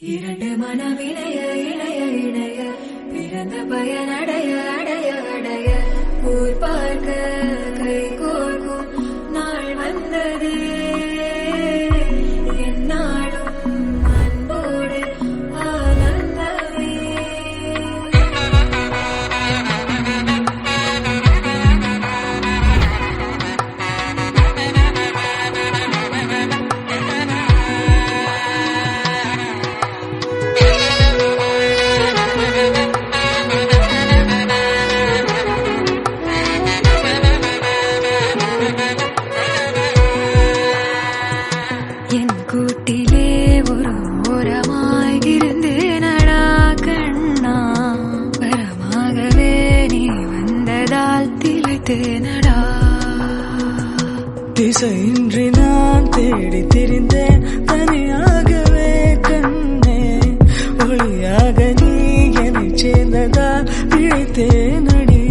இரண்டு மனம் இணைய இணைய இணைய பிறந்த பயன் அடைய அடைய அடைய ஊர் பார்க்க கை கோர்க்கும் நாள் வந்தது என்னாலும் அன்போடு ஆனந்தமே. என் கூட்டிலே ஒரு ஓரமாய் இருந்தேனடா கண்ணா, வரமாகவே நீ வந்ததால் திளைத்தேனடா. திசையின்றி நான் தேடி திரிந்தேன் தனியாகவே கண்ணே, ஒளியாக நீ என்னை சேர்ந்ததால் பிழைத்தேனடி.